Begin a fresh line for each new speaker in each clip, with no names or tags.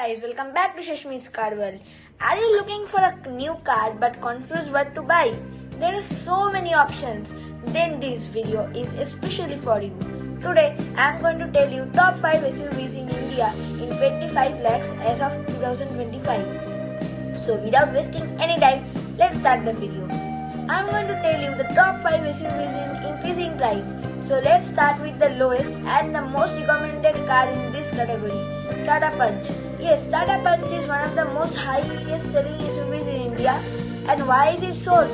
Guys, welcome back to Shashmi's Car World. Are you looking for a new car but confused what to buy? There are so many options. Then this video is especially for you. Today, I am going to tell you top 5 SUVs in India in 25 lakhs as of 2025. So without wasting any time, let's start the video. I am going to tell you the top 5 SUVs in increasing price. So let's start with the lowest and the most recommended car in this category, Tata Punch. Yes, Tata Punch is one of the most highest selling SUVs in India. And why is it sold?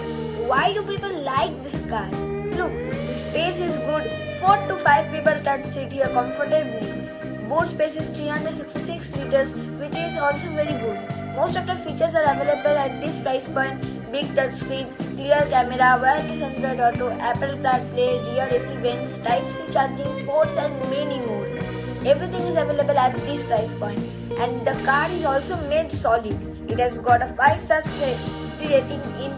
Why do people like this car? Look, the space is good. 4 to 5 people can sit here comfortably. Boot space is 366 liters, which is also very good. Most of the features are available at this price point. Big touchscreen, clear camera, wireless Android Auto, Apple CarPlay, rear AC vents, Type-C charging ports and many more. Everything is available at this price point. And the car is also made solid. It has got a 5-star safety rating in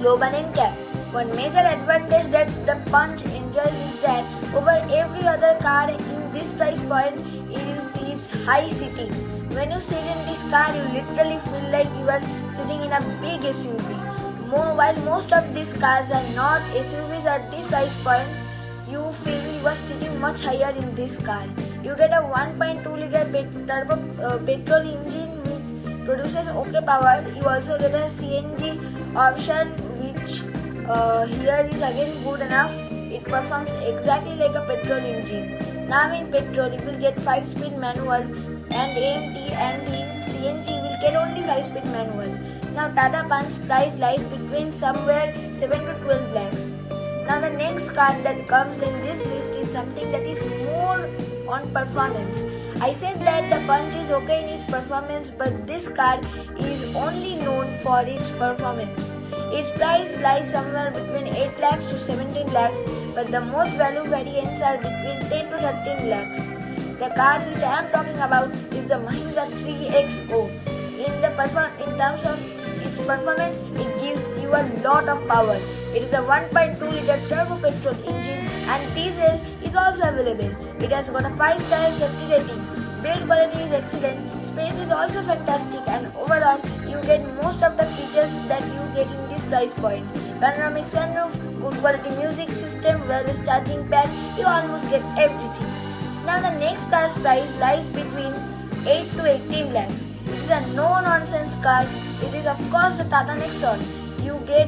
Global NCAP. One major advantage that the Punch enjoys is that over every other car in this price point is its high seating. When you sit in this car, you literally feel like you are sitting in a big SUV. While most of these cars are not SUVs at this price point, you feel you are sitting much higher in this car. You get a 1.2 liter turbo petrol engine which produces okay power. You also get a CNG option which here is again good enough. It performs exactly like a petrol engine. Now in petrol you will get 5-speed manual and AMT, and in CNG you will get only 5-speed manual. Now Tata Punch price lies between somewhere 7 to 12 lakhs. Now the next car that comes in this list is something that is more on performance. I said that the Punch is okay in its performance, but this car is only known for its performance. Its price lies somewhere between 8 lakhs to 17 lakhs, but the most value variants are between 10 to 13 lakhs. The car which I am talking about is the Mahindra 3XO. In terms of its performance, it gives you a lot of power. It is a 1.2 liter turbo petrol engine and diesel is also available. It has got a 5-star safety rating. Build quality is excellent. Space is also fantastic, and overall you get most of the features that you get in this price point. Panoramic sunroof, good quality music system, wireless charging pad, you almost get everything. Now the next car's price lies between 8 to 18 lakhs. It is a no-nonsense car. It is of course the Tata Nexon. You get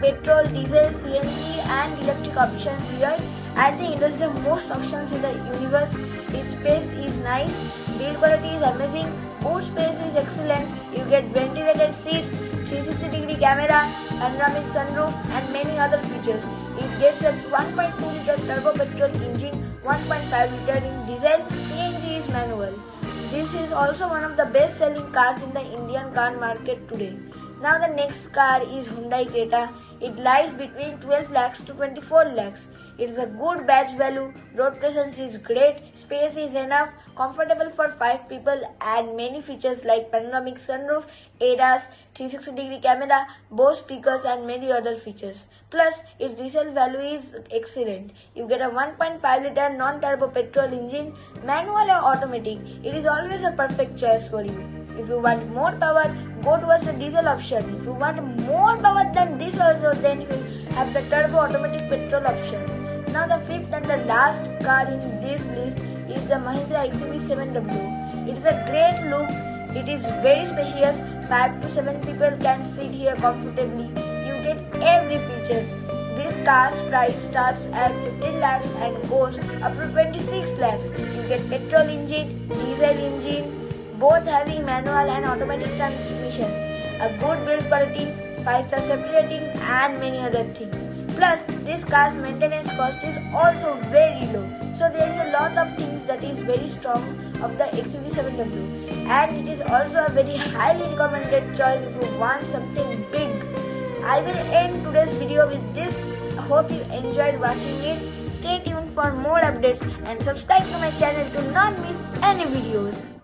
petrol, diesel, CNG and electric options here. I think it is the most options in the universe. Its space is nice, build quality is amazing, boot space is excellent. You get ventilated seats, 360-degree camera, panoramic sunroof and many other features. It gets a 1.2 liter turbo petrol engine, 1.5 liter in diesel, CNG is manual. This is also one of the best selling cars in the Indian car market today. Now the next car is Hyundai Creta. It lies between 12 lakhs to 24 lakhs. It is a good batch value, road presence is great, space is enough, comfortable for 5 people and many features like panoramic sunroof, ADAS, 360-degree camera, Bose speakers and many other features. Plus, its diesel value is excellent. You get a 1.5 liter non-turbo petrol engine, manual or automatic. It is always a perfect choice for you. If you want more power, go towards the diesel option. If you want more power than this also, then you have the turbo automatic petrol option. Now the fifth and the last car in this list is the Mahindra XUV7W. It is a great look. It is very spacious. 5 to 7 people can sit here comfortably. You get every features. This car's price starts at 15 lakhs and goes up to 26 lakhs. You get petrol engine, diesel engine, both having manual and automatic transmissions, a good build quality, 5-star safety rating and many other things. Plus, this car's maintenance cost is also very low. So there is a lot of things that is very strong of the XUV7W. And it is also a very highly recommended choice if you want something big. I will end today's video with this. Hope you enjoyed watching it. Stay tuned for more updates and subscribe to my channel to not miss any videos.